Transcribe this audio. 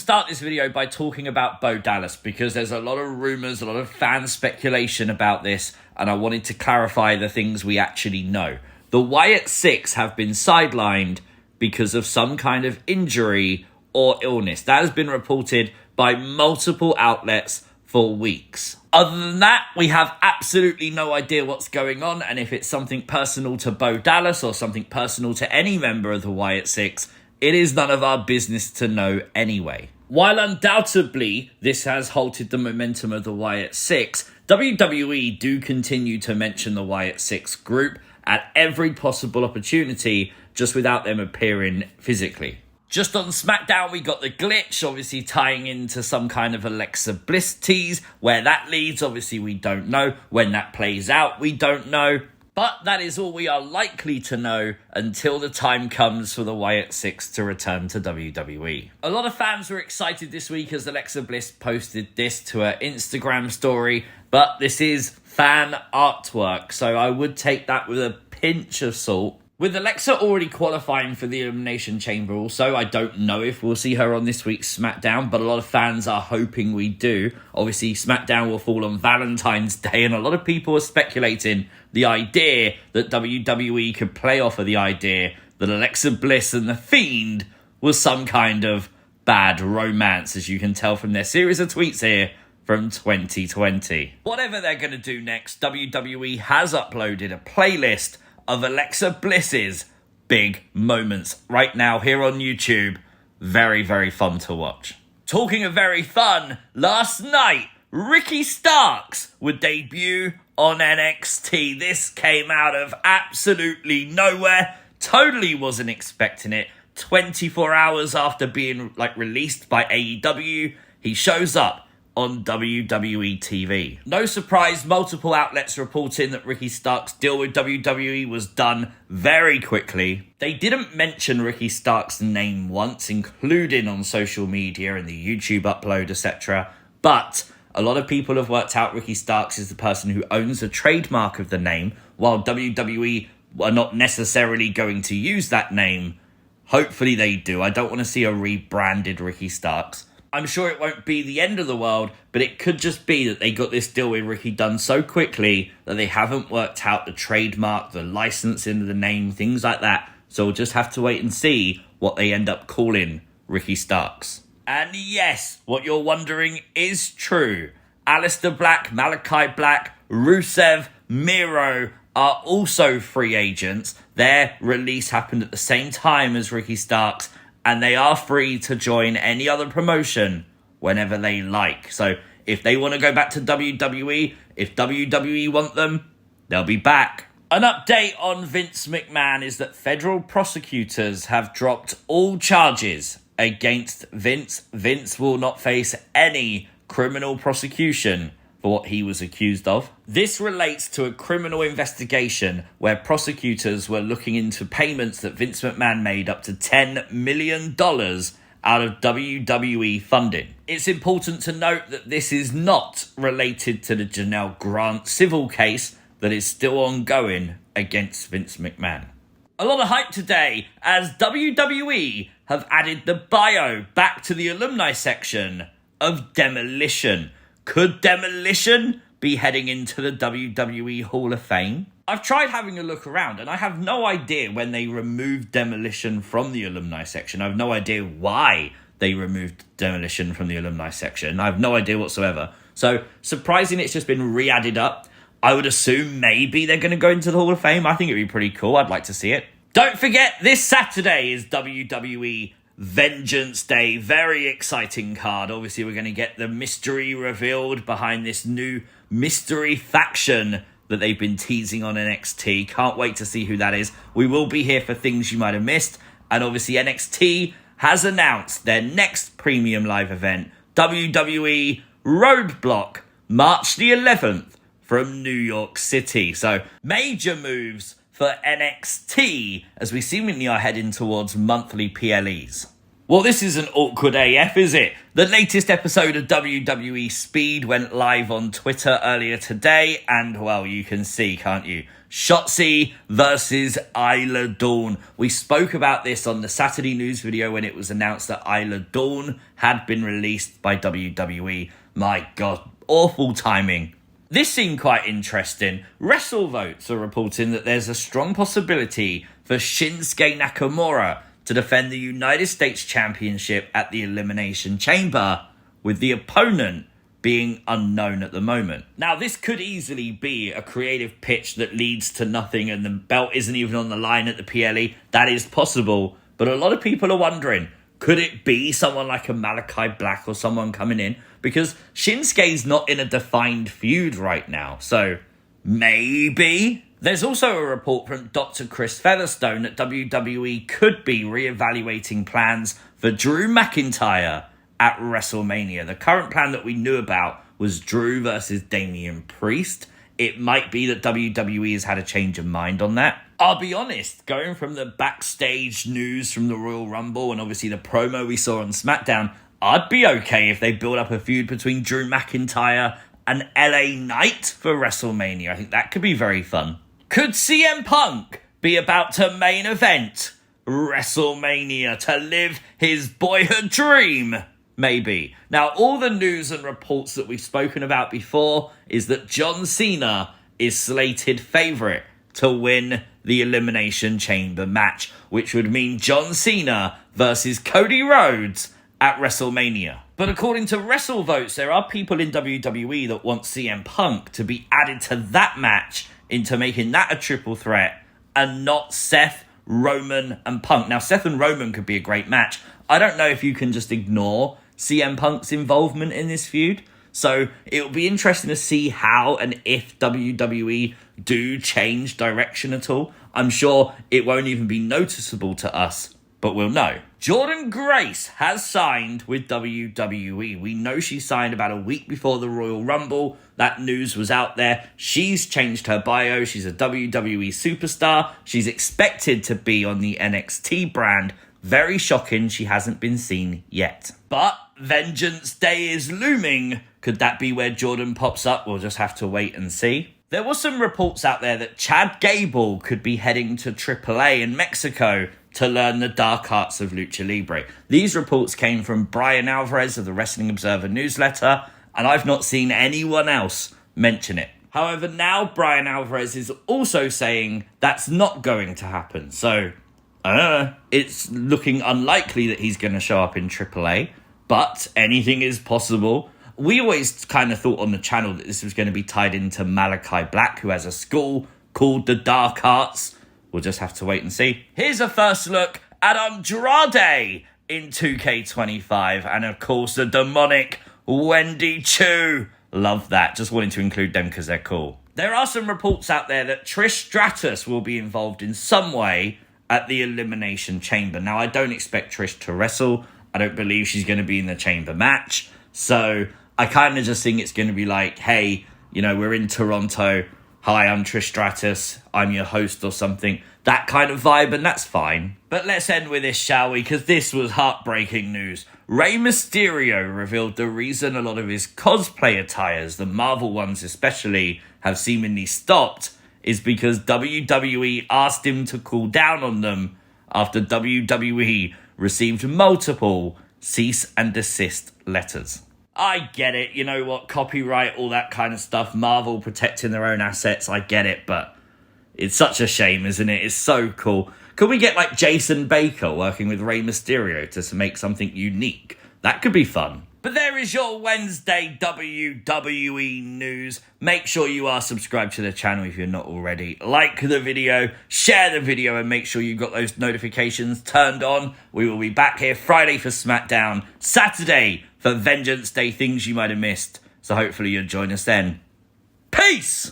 start this video by talking about Bo Dallas because there's a lot of rumours, a lot of fan speculation about this, and I wanted to clarify the things we actually know. The Wyatt Sicks have been sidelined because of some kind of injury or illness. That has been reported by multiple outlets for weeks. Other than that, we have absolutely no idea what's going on, and if it's something personal to Bo Dallas or something personal to any member of the Wyatt Sicks, it is none of our business to know anyway. While undoubtedly this has halted the momentum of the Wyatt Sicks, WWE do continue to mention the Wyatt Sicks group at every possible opportunity, just without them appearing physically. Just on SmackDown, we got the glitch, obviously tying into some kind of Alexa Bliss tease. Where that leads, obviously, we don't know. When that plays out, we don't know. But that is all we are likely to know until the time comes for the Wyatt Sicks to return to WWE. A lot of fans were excited this week as Alexa Bliss posted this to her Instagram story, but this is fan artwork, so I would take that with a pinch of salt. With Alexa already qualifying for the Elimination Chamber also, I don't know if we'll see her on this week's SmackDown, but a lot of fans are hoping we do. Obviously, SmackDown will fall on Valentine's Day, and a lot of people are speculating the idea that WWE could play off of the idea that Alexa Bliss and The Fiend was some kind of bad romance, as you can tell from their series of tweets here from 2020. Whatever they're going to do next, WWE has uploaded a playlist of Alexa Bliss's big moments right now here on YouTube. Very, very fun to watch. Talking of very fun, last night, Ricky Starks would debut on NXT. This came out of absolutely nowhere. Totally wasn't expecting it. 24 hours after being released by AEW, he shows up on WWE TV. No surprise, multiple outlets reporting that Ricky Starks' deal with WWE was done very quickly. They didn't mention Ricky Starks' name once, including on social media and the YouTube upload, etc. But a lot of people have worked out Ricky Starks is the person who owns the trademark of the name, while WWE are not necessarily going to use that name. Hopefully they do. I don't want to see a rebranded Ricky Starks. I'm sure it won't be the end of the world, but it could just be that they got this deal with Ricky done so quickly that they haven't worked out the trademark, the licensing of the name, things like that. So we'll just have to wait and see what they end up calling Ricky Starks. And yes, what you're wondering is true. Aleister Black, Malachi Black, Rusev, Miro are also free agents. Their release happened at the same time as Ricky Starks, and they are free to join any other promotion whenever they like. So if they want to go back to WWE, if WWE want them, they'll be back. An update on Vince McMahon is that federal prosecutors have dropped all charges against Vince. Vince will not face any criminal prosecution for what he was accused of. This relates to a criminal investigation where prosecutors were looking into payments that Vince McMahon made up to $10 million out of WWE funding. It's important to note that this is not related to the Janelle Grant civil case that is still ongoing against Vince McMahon. A lot of hype today as WWE have added the bio back to the alumni section of Demolition. Could Demolition be heading into the WWE Hall of Fame? I've tried having a look around and I have no idea when they removed Demolition from the alumni section. I have no idea why they removed Demolition from the alumni section. I have no idea whatsoever. So, surprising it's just been re-added up. I would assume maybe they're going to go into the Hall of Fame. I think it'd be pretty cool. I'd like to see it. Don't forget, this Saturday is WWE Vengeance Day. Very exciting card. Obviously, we're going to get the mystery revealed behind this new mystery faction that they've been teasing on NXT. Can't wait to see who that is. We will be here for things you might have missed. And obviously, NXT has announced their next premium live event, WWE Roadblock, March the 11th from New York City. So, major moves for NXT as we seemingly are heading towards monthly PLEs. Well, this isn't awkward AF, is it? The latest episode of WWE Speed went live on Twitter earlier today, and, well, you can see, can't you? Shotzi versus Isla Dawn. We spoke about this on the Saturday news video when it was announced that Isla Dawn had been released by WWE. My God, awful timing. This seemed quite interesting. WrestleVotes are reporting that there's a strong possibility for Shinsuke Nakamura to defend the United States Championship at the Elimination Chamber, with the opponent being unknown at the moment. Now, this could easily be a creative pitch that leads to nothing and the belt isn't even on the line at the PLE. That is possible, but a lot of people are wondering, could it be someone like a Malachi Black or someone coming in? Because Shinsuke's not in a defined feud right now, so maybe. There's also a report from Dr. Chris Featherstone that WWE could be reevaluating plans for Drew McIntyre at WrestleMania. The current plan that we knew about was Drew versus Damian Priest. It might be that WWE has had a change of mind on that. I'll be honest, going from the backstage news from the Royal Rumble and obviously the promo we saw on SmackDown, I'd be okay if they build up a feud between Drew McIntyre and LA Knight for WrestleMania. I think that could be very fun. Could CM Punk be about to main event WrestleMania to live his boyhood dream? Maybe. Now, all the news and reports that we've spoken about before is that John Cena is slated favourite to win the Elimination Chamber match, which would mean John Cena versus Cody Rhodes at WrestleMania. But according to WrestleVotes, there are people in WWE that want CM Punk to be added to that match into making that a triple threat and not Seth, Roman and Punk. Now, Seth and Roman could be a great match. I don't know if you can just ignore CM Punk's involvement in this feud. So it'll be interesting to see how and if WWE do change direction at all. I'm sure it won't even be noticeable to us, but we'll know. Jordynne Grace has signed with WWE. We know she signed about a week before the Royal Rumble. That news was out there. She's changed her bio. She's a WWE superstar. She's expected to be on the NXT brand. Very shocking she hasn't been seen yet. But Vengeance Day is looming. Could that be where Jordynne pops up? We'll just have to wait and see. There were some reports out there that Chad Gable could be heading to AAA in Mexico to learn the dark arts of Lucha Libre. These reports came from Brian Alvarez of the Wrestling Observer newsletter, and I've not seen anyone else mention it. However, now Brian Alvarez is also saying that's not going to happen. So, it's looking unlikely that he's going to show up in AAA, but anything is possible. We always kind of thought on the channel that this was going to be tied into Malachi Black, who has a school called the Dark Arts. We'll just have to wait and see. Here's a first look at Andrade in 2K25. And of course, the demonic Wendy Chu. Love that. Just wanted to include them because they're cool. There are some reports out there that Trish Stratus will be involved in some way at the Elimination Chamber. Now, I don't expect Trish to wrestle. I don't believe she's going to be in the Chamber match. So I kind of just think it's going to be like, hey, you know, we're in Toronto. Hi, I'm Trish Stratus. I'm your host or something. That kind of vibe, and that's fine. But let's end with this, shall we? Because this was heartbreaking news. Rey Mysterio revealed the reason a lot of his cosplay attires, the Marvel ones especially, have seemingly stopped is because WWE asked him to cool down on them after WWE received multiple cease and desist letters. I get it, you know what, copyright, all that kind of stuff, Marvel protecting their own assets, I get it, but it's such a shame, isn't it? It's so cool. Could we get like Jason Baker working with Rey Mysterio to make something unique? That could be fun. But there is your Wednesday WWE news. Make sure you are subscribed to the channel if you're not already. Like the video, share the video, and make sure you've got those notifications turned on. We will be back here Friday for SmackDown, Saturday for Vengeance Day, things you might have missed. So hopefully you'll join us then. Peace!